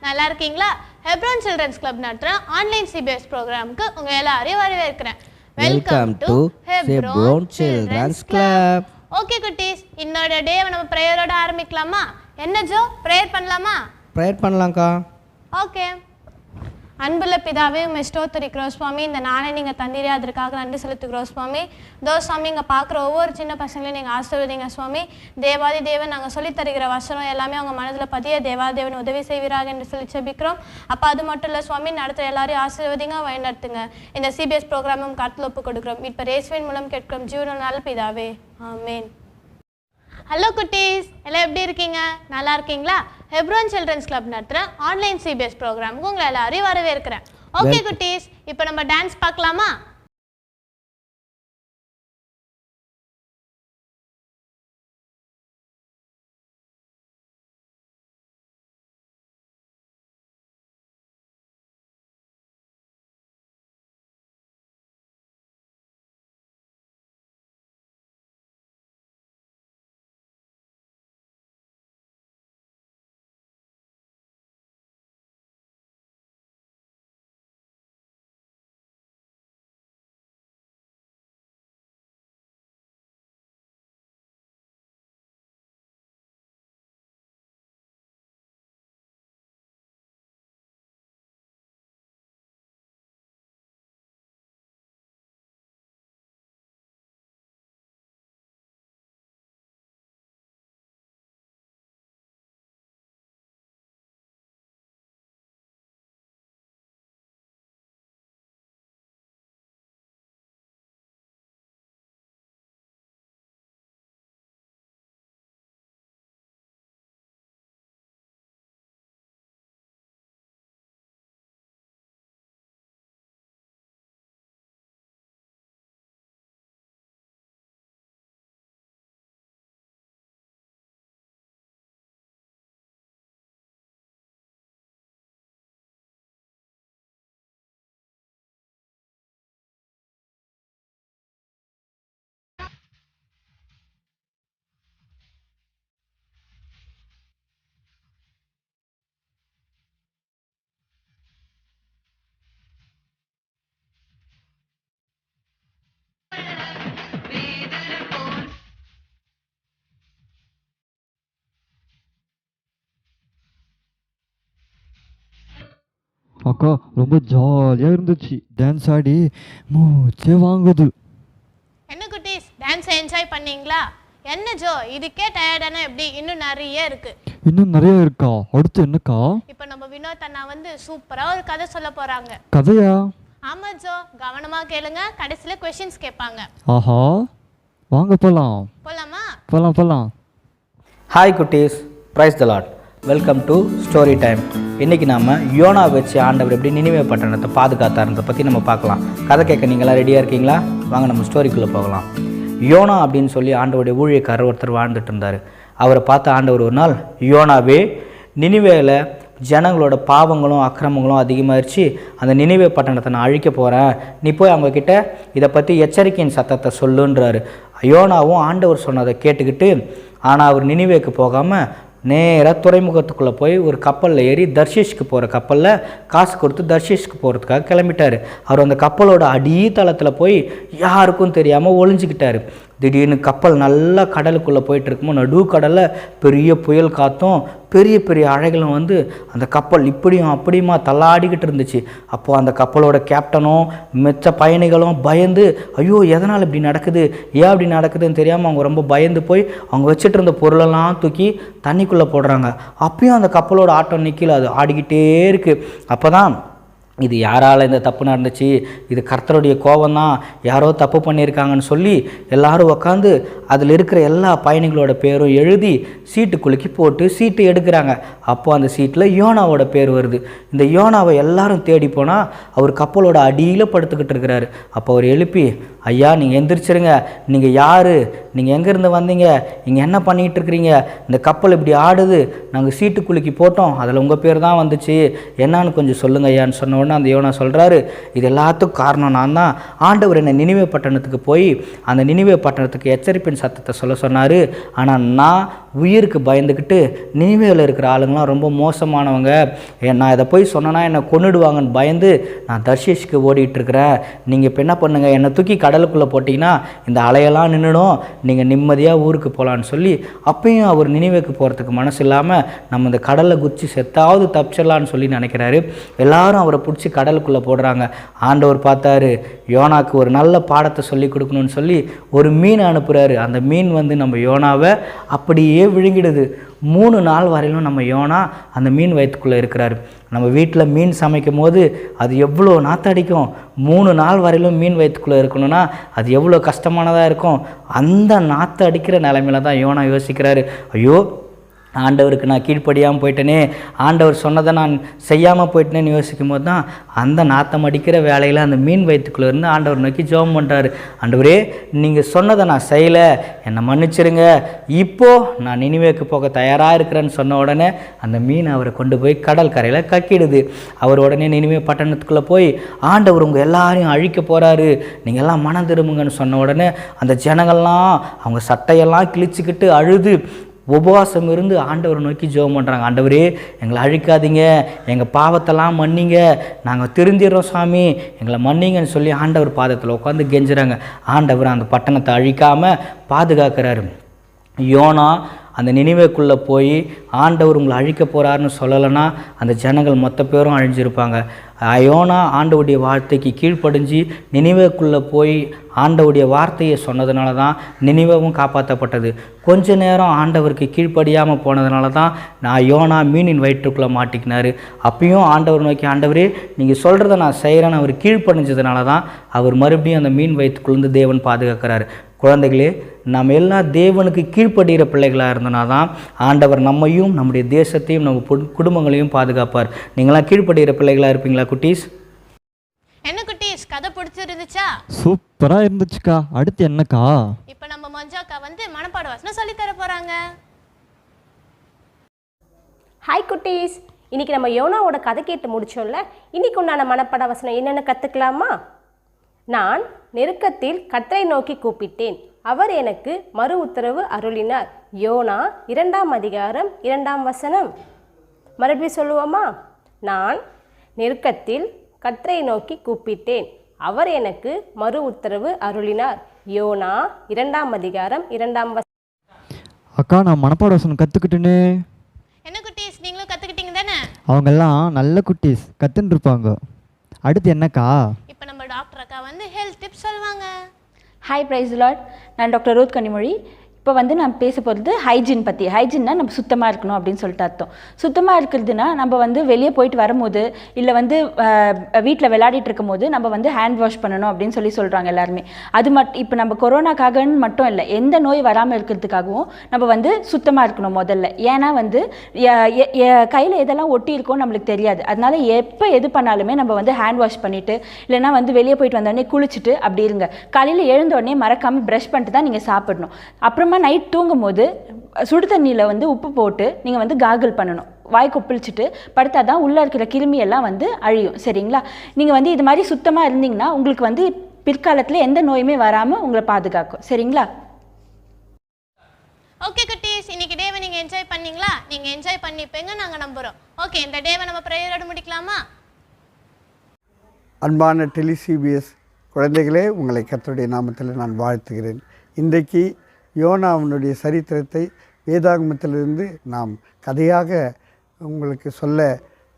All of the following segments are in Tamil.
நல்லா இருக்கீங்களா? ஹெப்ரோன் சில்ட்ரன்ஸ் கிளப் நடத்துற ஆன்லைன் சிபிஎஸ் ப்ரோக்ராமுக்கு உங்க எல்லாரையும் வரவேற்கிறேன். Welcome to Hebron children's club. Okay குட்டீஸ், இன்னோட டே நம்ம பிரேயரோட ஆரம்பிக்கலாமா? என்ன ஜோ, பிரேயர் பண்ணலாமா? பிரேயர் பண்ணலாம்க்கா. ஓகே. அன்புள்ள பிதாவே, உண்மை ஸ்தோத்திரிக்கிறோம் சுவாமி. இந்த நாளை நீங்கள் தந்தீரே, அதற்காக நன்றி செலுத்துக்கிறோம் சுவாமி. சுவாமி இங்கே பார்க்குற ஒவ்வொரு சின்ன பசங்களையும் நீங்கள் ஆசீர்வதிங்க சுவாமி. தேவாதி தேவன் நாங்கள் சொல்லித் தருகிற வசனம் எல்லாமே அவங்க மனதில் பதிய தேவாதி தேவன் உதவி செய்வீராக என்று சொல்லி செபிக்கிறோம். அப்போ அது மட்டும் இல்லை சுவாமி, நடத்துகிற எல்லாரையும் ஆசீர்வதிங்க, வழிநடத்துங்க. இந்த சிபிஎஸ் ப்ரோக்ராமும் கருத்தில் ஒப்பு கொடுக்குறோம். இப்போ ரேஸ்வின் மூலம் கேட்கிறோம் ஜீவன நாள் பிதாவே, ஆமேன். ஹலோ குட்டீஸ், எல்லாம் எப்படி இருக்கீங்க? நல்லா இருக்கீங்களா? ஹெப்ரோன் சில்ட்ரன்ஸ் கிளப் நடத்துகிற ஆன்லைன் சிபிஎஸ் ப்ரோக்ராமுக்கு உங்களை எல்லாரையும் வரவேற்கிறேன். ஓகே குட்டீஸ், இப்போ நம்ம டான்ஸ் பார்க்கலாமா? அக்கா ரொம்ப ஜாலியாக இருந்துச்சு. டான்ஸ் ஆடி மூச்சே வாங்குது. என்ன குட்டீஸ், டான்ஸ் என்ஜாய் பண்ணீங்களா? என்ன ஜோ, இதுக்கே டயர்டானா எப்படி? இன்னும் நிறைய இருக்கு. இன்னும் நிறைய இருக்கா? அடுத்து என்னக்கா? இப்போ நம்ம வினோத் அண்ணா வந்து சூப்பரா ஒரு கதை சொல்ல போறாங்க. கதையா? ஆமா ஜோ, கவனமா கேளுங்க, கடைசியில क्वेश्चंस கேட்பாங்க. ஆஹா, வாங்க போலாம். போலாமா? போலாம். ஹாய் குட்டீஸ், praise the Lord. Welcome to story time. இன்றைக்கி நாம் யோனா வச்சு ஆண்டவர் எப்படி நினிவே பட்டணத்தை பாதுகாத்தாருன்றதை பற்றி நம்ம பார்க்கலாம். கதை கேட்க நீங்களாம் ரெடியாக இருக்கீங்களா? வாங்க நம்ம ஸ்டோரிக்குள்ளே போகலாம். யோனா அப்படின்னு சொல்லி ஆண்டவருடைய ஊழியக்காரர் ஒருத்தர் வாழ்ந்துட்டு இருந்தார். அவரை பார்த்த ஆண்டவர் ஒரு நாள், யோனாவே, நினிவேல ஜனங்களோட பாவங்களும் அக்கிரமங்களும் அதிகமாகிடுச்சு, அந்த நினிவே பட்டணத்தை நான் அழிக்க போகிறேன், நீ போய் அவங்கக்கிட்ட இதை பற்றி எச்சரிக்கையின் சத்தத்தை சொல்லுன்றாரு. யோனாவும் ஆண்டவர் சொன்னதை கேட்டுக்கிட்டு, ஆனால் அவர் நினிவேக்கு போகாமல் நேராக துறைமுகத்துக்குள்ளே போய் ஒரு கப்பலில் ஏறி தர்ஷீஷ்க்கு போகிற கப்பலில் காசு கொடுத்து தர்ஷீஷ்க்கு போகிறதுக்காக கிளம்பிட்டார். அவர் அந்த கப்பலோட அடித்தளத்தில் போய் யாருக்கும் தெரியாமல் ஒளிஞ்சிக்கிட்டார். திடீர்னு கப்பல் நல்லா கடலுக்குள்ளே போயிட்டு இருக்கும்போது நடு கடலில் பெரிய புயல் காற்றும் பெரிய பெரிய அலைகளும் வந்து அந்த கப்பல் இப்படியும் அப்படியுமா தள்ளாடிக்கிட்டு இருந்துச்சு. அப்போது அந்த கப்பலோட கேப்டனும் மிச்ச பயணிகளும் பயந்து, ஐயோ எதனால் இப்படி நடக்குது, ஏன் அப்படி நடக்குதுன்னு தெரியாமல் அவங்க ரொம்ப பயந்து போய் அவங்க வச்சுட்டு இருந்த பொருளெல்லாம் தூக்கி தண்ணிக்குள்ளே போடுறாங்க. அப்பயும் அந்த கப்பலோட ஆட்டம் நிற்கல, அது ஆடிக்கிட்டே இருக்குது. அப்போ தான் இது யாரால் இந்த தப்பு நடந்துச்சு, இது கர்த்தருடைய கோபம்தான், யாரோ தப்பு பண்ணியிருக்காங்கன்னு சொல்லி எல்லாரும் உக்காந்து அதில் இருக்கிற எல்லா பயணிகளோட பேரும் எழுதி சீட்டு குலுக்கி போட்டு சீட்டு எடுக்கிறாங்க. அப்போது அந்த சீட்டில் யோனாவோட பேர் வருது. இந்த யோனாவை எல்லாரும் தேடி போனால் அவர் கப்பலோட அடியில் படுத்துக்கிட்டு இருக்கிறாரு. அப்போ அவர் எழுப்பி, ஐயா நீங்கள் எந்திரிச்சிருங்க, நீங்கள் யார், நீங்கள் எங்கேருந்து வந்தீங்க, இங்கே என்ன பண்ணிகிட்டு இருக்கிறீங்க, இந்த கப்பல் இப்படி ஆடுது, நாங்கள் சீட்டு குலுக்கி போட்டோம், அதில் உங்கள் பேர் தான் வந்துச்சு, என்னான்னு கொஞ்சம் சொல்லுங்க ஐயான்னு சொன்ன உடனே அந்த யோனா சொல்கிறாரு, இது எல்லாத்துக்கும் காரணம் நான் தான். ஆண்டவர் என்னை நினிவே பட்டணத்துக்கு போய் அந்த நினிவே பட்டணத்துக்கு எச்சரிப்பின் சத்தத்தை சொல்ல சொன்னார். ஆனால் நான் உயிருக்கு பயந்துக்கிட்டு நினிவேல இருக்கிற ஆளுங்களாம் ரொம்ப மோசமானவங்க, நான் இதை போய் சொன்னேன்னா என்னை கொன்னுடுவாங்கன்னு பயந்து நான் தர்ஷீஷ்க்கு ஓடிட்டுருக்கிறேன். நீங்கள் இப்போ என்ன பண்ணுங்கள், என்னை தூக்கி கடலுக்குள்ளே போட்டிங்கன்னா இந்த அலையெல்லாம் நின்றுடும், நீங்கள் நிம்மதியாக ஊருக்கு போகலான்னு சொல்லி அப்பயும் அவர் நினிவேக்கு போகிறதுக்கு மனசு இல்லாமல் நம்ம இந்த கடலில் குதிச்சு செத்தாவது தப்பிச்சிடலான்னு சொல்லி நினைக்கிறாரு. எல்லாரும் அவரை பிடிச்சி கடலுக்குள்ளே போடுறாங்க. ஆண்டவர் பார்த்தாரு, யோனாக்கு ஒரு நல்ல பாடத்தை சொல்லி கொடுக்கணும்னு சொல்லி ஒரு மீன் அனுப்புகிறாரு. அந்த மீன் வந்து நம்ம யோனாவை அப்படியே விழுங்கிடுது. 3 நாள் வரையிலும் நம்ம யோனா அந்த மீன் வயிற்றுக்குள்ளே இருக்கிறாரு. நம்ம வீட்டில் மீன் சமைக்கும் போது அது எவ்வளோ நாற்றடிக்கும். 3 நாள் வரையிலும் மீன் வயிற்றுக்குள்ளே இருக்கணும்னா அது எவ்வளோ கஷ்டமானதாக இருக்கும். அந்த நாற்று அடிக்கிற நிலைமையில தான் யோனா யோசிக்கிறாரு, ஐயோ ஆண்டவருக்கு நான் கீழ்ப்படியாமல் போயிட்டேனே, ஆண்டவர் சொன்னதை நான் செய்யாமல் போயிட்டேனேன்னு யோசிக்கும் போது தான் அந்த நாத்தம் அடிக்கிற வேலையில் அந்த மீன் வயிற்றுக்குள்ளே இருந்து ஆண்டவர் நோக்கி ஜெபம் பண்ணுறாரு. ஆண்டவரே, நீங்கள் சொன்னதை நான் செய்யலை, என்னை மன்னிச்சிருங்க, இப்போது நான் நினிவேக்கு போக தயாராக இருக்கிறேன்னு சொன்ன உடனே அந்த மீன் அவரை கொண்டு போய் கடல் கரையில் கக்கிடுது. அவர் உடனே நினிவே பட்டணத்துக்குள்ளே போய் ஆண்டவர் உங்கள் எல்லாரையும் அழிக்க போகிறாரு, நீங்கள் எல்லாம் மனம் திரும்புங்கன்னு சொன்ன உடனே அந்த ஜனங்கள்லாம் அவங்க சட்டையெல்லாம் கிழிச்சிக்கிட்டு அழுது உபவாசம் இருந்து ஆண்டவரை நோக்கி ஜெபம் பண்ணுறாங்க. ஆண்டவரே, எங்களை அழிக்காதீங்க, எங்கள் பாவத்தெல்லாம் மன்னிங்க, நாங்கள் திருந்திடுறோம் சாமி, எங்களை மன்னிங்கன்னு சொல்லி ஆண்டவர் பாதத்தில் உட்காந்து கெஞ்சுறாங்க. ஆண்டவர் அந்த பட்டணத்தை அழிக்காமல் பாதுகாக்கிறாரு. யோனா அந்த நினிவேக்குள்ளே போய் ஆண்டவர் உங்களை அழிக்க போகிறாருன்னு சொல்லலைன்னா அந்த ஜனங்கள் மொத்த பேரும் அழிஞ்சிருப்பாங்க. யோனா ஆண்டவருடைய வார்த்தைக்கு கீழ்ப்படிஞ்சு நினிவேக்குள்ளே போய் ஆண்டவருடைய வார்த்தையை சொன்னதுனால தான் நினிவேவும் காப்பாற்றப்பட்டது. கொஞ்ச நேரம் ஆண்டவருக்கு கீழ்ப்படியாமல் போனதுனால தான் யோனா மீனின் வயிற்றுக்குள்ளே மாட்டிக்கினார். அப்பயும் ஆண்டவர் நோக்கி, ஆண்டவரே நீங்கள் சொல்கிறத நான் செய்கிறேன்னு அவர் கீழ்ப்படிஞ்சதுனால தான் அவர் மறுபடியும் அந்த மீன் வயிற்றுக்குள்ளேருந்து தேவன் பாதுகாக்கிறார். குழந்தைகளே, நம்ம எல்லாம் தேவனுக்கு கீழ்ப்படுகிற பிள்ளைகளாக இருந்தோன்னா தான் ஆண்டவர் நம்மையும் நம்முடைய தேசத்தையும் நம்ம குடும்பங்களையும் பாதுகாப்பார். நீங்களாம் கீழ்ப்படுகிற பிள்ளைகளாக இருப்பீங்களா குட்டீஸ்? என்ன குட்டீஸ், கதை பிடிச்சிருந்துச்சா? சூப்பராக இருந்துச்சுக்கா. அடுத்து என்னக்கா? இப்போ நம்ம மஞ்சாக்கா வந்து மனப்பாட வசனம் சொல்லி தர போகிறாங்க. ஹாய் குட்டீஸ், இன்னைக்கு நம்ம யோனாவோட கதை கேட்டு முடிச்சோம்ல. இன்னைக்கு உண்டான மனப்பாட வசனம் என்னென்ன கற்றுக்கலாமா? நான் நெருக்கத்தில் கர்த்தரை நோக்கி கூப்பிட்டேன், அவர் எனக்கு மறு உத்தரவு அருளினார். யோனா 2ஆம் அதிகாரம் 2ஆம் வசனம். மறுபடியும் சொல்லுவோமா? நான் நெருக்கத்தில் கர்த்தரை நோக்கி கூப்பிட்டேன், அவர் எனக்கு மறு உத்தரவு அருளினார். யோனா 2ஆம் அதிகாரம் 2ஆம் வசனம். அக்கா, நான் மனப்பாட வசனம் கற்றுக்கிட்டேனே. என்ன குட்டீஸ், நீங்களும் கற்றுக்கிட்டீங்க தானே? அவங்கெல்லாம் நல்ல குட்டீஸ், கற்றுன்னு இருப்பாங்க. அடுத்து என்னக்கா? இப்போ நம்ம டாக்டர் அக்கா வந்து ஹெல்த் டிப்ஸ் சொல்லுவாங்க. Hi, praise Lord. நான் டாக்டர் ரூத் கனிமொழி. இப்போ வந்து நான் பேச போகிறது ஹைஜீன் பற்றி. ஹைஜீன்னா நம்ம சுத்தமாக இருக்கணும் அப்படின்னு சொல்லிட்டு அர்த்தம். சுத்தமாக இருக்கிறதுனா நம்ம வந்து வெளியே போயிட்டு வரும்போது இல்லை வந்து வீட்டில் விளையாடிட்டு இருக்கும் போது நம்ம வந்து ஹேண்ட் வாஷ் பண்ணணும் அப்படின்னு சொல்கிறாங்க எல்லாருமே. அது இப்போ நம்ம கொரோனாக்காகன்னு மட்டும் இல்லை, எந்த நோய் வராமல் இருக்கிறதுக்காகவும் நம்ம வந்து சுத்தமாக இருக்கணும் முதல்ல. ஏன்னா வந்து கையில் எதெல்லாம் ஒட்டி இருக்கோ நம்மளுக்கு தெரியாது. அதனால எப்போ எது பண்ணாலுமே நம்ம வந்து ஹேண்ட் வாஷ் பண்ணிவிட்டு இல்லைனா வந்து வெளியே போயிட்டு வந்தோடனே குளிச்சுட்டு அப்படி இருங்க. காலையில் எழுந்தோடனே மறக்காமல் ப்ரஷ் பண்ணிட்டு தான் நீங்கள் சாப்பிடணும். அப்புறமா நைட் தூங்கும் போது சுடு தண்ணியில் வந்து உப்பு போட்டு நீங்கள் வந்து காகிள் பண்ணணும். வாய் கொப்பளிச்சுட்டு படுத்தா தான் உள்ளே இருக்கிற கிருமியெல்லாம் வந்து அழியும். சரிங்களா? நீங்கள் வந்து இது மாதிரி சுத்தமாக இருந்தீங்கன்னா உங்களுக்கு வந்து பிற்காலத்தில் எந்த நோயுமே வராமல் உங்களை பாதுகாக்கும். சரிங்களா? ஓகே குட்டீஸ், இன்னைக்கு டேவை நீங்கள் என்ஜாய் பண்ணீங்களா? நீங்கள் என்ஜாய் பண்ணிப்பீங்க நாங்கள் நம்புகிறோம். ஓகே, இந்த டேவை நம்ம ப்ரேயரோட முடிக்கலாமா? அன்பான டெலிசிபிஎஸ் குழந்தைகளே, உங்களை கர்த்தருடைய நாமத்தில் நான் வாழ்த்துகிறேன். இன்றைக்கு யோனாவினுடைய சரித்திரத்தை வேதாகமத்திலிருந்து நாம் கதையாக உங்களுக்கு சொல்ல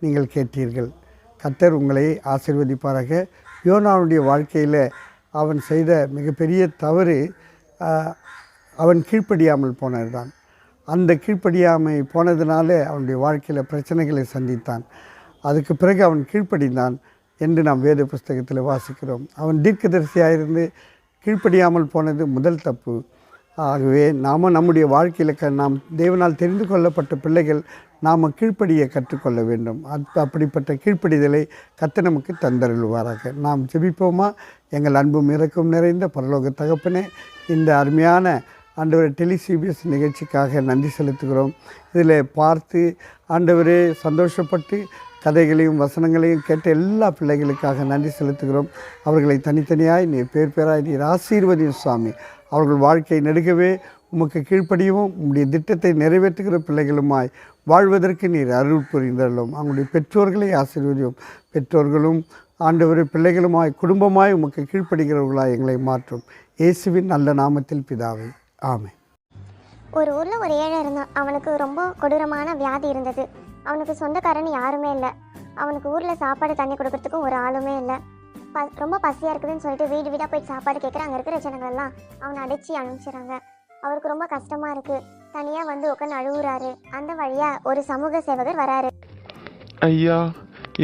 நீங்கள் கேட்டீர்கள். கர்த்தர் உங்களை ஆசீர்வதிப்பாராக. யோனாவுடைய வாழ்க்கையில் அவன் செய்த மிகப்பெரிய தவறு அவன் கீழ்ப்படியாமல் போனது தான். அந்த கீழ்ப்படியாமை போனதுனால அவனுடைய வாழ்க்கையில் பிரச்சனைகளை சந்தித்தான். அதுக்கு பிறகு அவன் கீழ்ப்படிந்தான் என்று நாம் வேத புஸ்தகத்தில் வாசிக்கிறோம். அவன் தீர்க்கதரிசியாக இருந்து கீழ்ப்படியாமல் போனது முதல் தப்பு. ஆகவே நாம் நம்முடைய வாழ்க்கையில் நாம் தேவனால் தெரிந்து கொள்ளப்பட்ட பிள்ளைகள் நாம் கீழ்ப்படியை கற்றுக்கொள்ள வேண்டும். அப்படிப்பட்ட கீழ்ப்படிதலை கர்த்தர் நமக்கு தந்தருள்வாராக. நாம் ஜெபிப்போமா? எங்கள் அன்பும் இரக்கம் நிறைந்த பரலோக தகப்பனே, இந்த அருமையான ஆண்டவரே டெலிசிபிஎஸ் நிகழ்ச்சிக்காக நன்றி செலுத்துகிறோம். இதில் பார்த்து ஆண்டவரே சந்தோஷப்பட்டு கதைகளையும் வசனங்களையும் கேட்ட எல்லா பிள்ளைகளுக்காக நன்றி செலுத்துகிறோம். அவர்களை தனித்தனியாய் நீர் பேராய் நீர் ஆசீர்வதியும் சுவாமி. அவர்கள் வாழ்க்கை நெடுகவே உமக்கு கீழ்ப்படியவும் உம்முடைய திட்டத்தை நிறைவேற்றுகிற பிள்ளைகளுமாய் வாழ்வதற்கு நீர் அருள் புரிந்தள்ளும். அவங்களுடைய பெற்றோர்களை ஆசீர்வதியும். பெற்றோர்களும் ஆண்டவரே பிள்ளைகளுமாய் குடும்பமாய் உமக்கு கீழ்ப்படுகிறவர்களாய் எங்களை மாற்றும். இயேசுவின் நல்ல நாமத்தில் பிதாவே, ஆமென். ஒரு ஊரில் ஒரு ஏழை இருந்தான். அவனுக்கு ரொம்ப கொடூரமான வியாதி இருந்தது. அவனுக்கு சொந்தக்காரன் யாருமே இல்லை. அவனுக்கு ஊரில் சாப்பாடு தண்ணி கொடுக்கறதுக்கும் ஒரு ஆளுமே இல்லை. ரொம்ப பசியாக இருக்குதுன்னு சொல்லிட்டு வீடு வீடாக போய் சாப்பாடு கேட்குற அங்கே இருக்கிற ஜனங்கள்லாம் அவனை அடித்து அனுப்பிச்சிடுறாங்க. அவருக்கு ரொம்ப கஷ்டமாக இருக்குது. தனியாக வந்து உட்காந்து அழுகுறாரு. அந்த வழியாக ஒரு சமூக சேவகர் வராரு. ஐயா,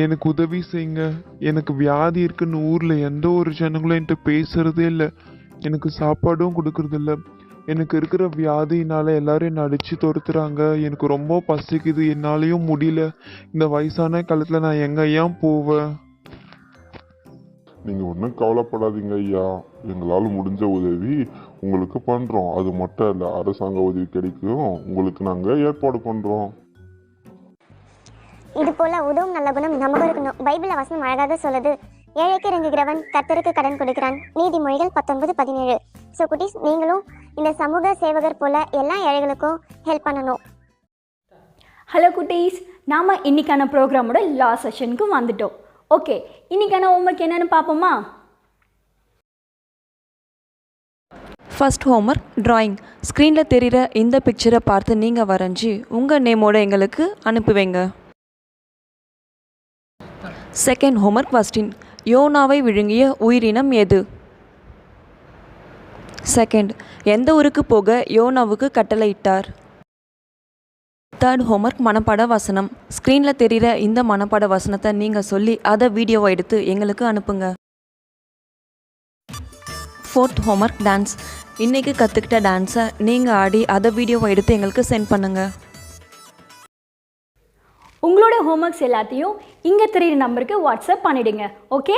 எனக்கு உதவி செய்யுங்க. எனக்கு வியாதி இருக்குன்னு ஊரில் எந்த ஒரு ஜனங்களும் என்கிட்ட பேசுகிறதே இல்லை. எனக்கு சாப்பாடும் கொடுக்கறதில்ல. எனக்கு இருக்கிற வியாதினால எல்லாரும் என்னை அடித்து துரத்துறாங்க. எனக்கு ரொம்ப பசிக்குது, என்னாலேயும் முடியல. இந்த வயசான காலத்தில் நான் எங்கேயா போவேன்? நீங்கள் ஒன்றும் கவலைப்படாதீங்க ஐயா. எங்களால் முடிஞ்ச உதவி உங்களுக்கு பண்ணுறோம். அது மட்டும் இல்லை, அரசாங்க உதவி கிடைக்கும் உங்களுக்கு நாங்கள் ஏற்பாடு பண்ணுறோம். இது போல உதவும் நல்ல குணம் நமக்கு இருக்கணும். பைபிள் வசனம் அழகாக சொல்லுது, ஏழைக்கு இறங்குகிறவன் கர்த்தருக்கு கடன் கொடுக்கிறான். நீதிமொழிகள் 19:17. ஸோ குட்டீஸ், நீங்களும் இந்த சமூக சேவகர் போல எல்லா ஏழைகளுக்கும் ஹெல்ப் பண்ணணும். ஹலோ குட்டீஸ், நாம் இன்றைக்கான ப்ரோக்ராமோட லாஸ்ட் செஷனுக்கு வந்துட்டோம். ஓகே, இன்றைக்கான ஹோம்ஒர்க் என்னென்னு பார்ப்போமா? First homework drawing. ஸ்க்ரீனில் தெரிகிற இந்த பிக்சரை பார்த்து நீங்கள் வரைஞ்சி உங்கள் நேமோட எங்களுக்கு அனுப்புவீங்க. Second homework question. யோனாவை விழுங்கிய உயிரினம் எது? செகண்ட், எந்த ஊருக்கு போக யோனாவுக்கு கட்டளையிட்டார்? தேர்ட் ஹோம்ஒர்க் மனப்பாட வசனம். ஸ்க்ரீனில் தெரிகிற இந்த மனப்பாட வசனத்தை நீங்கள் சொல்லி அதை வீடியோவை எடுத்து எங்களுக்கு அனுப்புங்க. Fourth homework dance. இன்றைக்கி கற்றுக்கிட்ட டான்ஸை நீங்கள் ஆடி அதை வீடியோவை எடுத்து எங்களுக்கு சென்ட் பண்ணுங்கள். உங்களோட ஹோம்ஒர்க்ஸ் எல்லாத்தையும் இங்கே தெரியுற நம்பருக்கு வாட்ஸ்அப் பண்ணிவிடுங்க. ஓகே.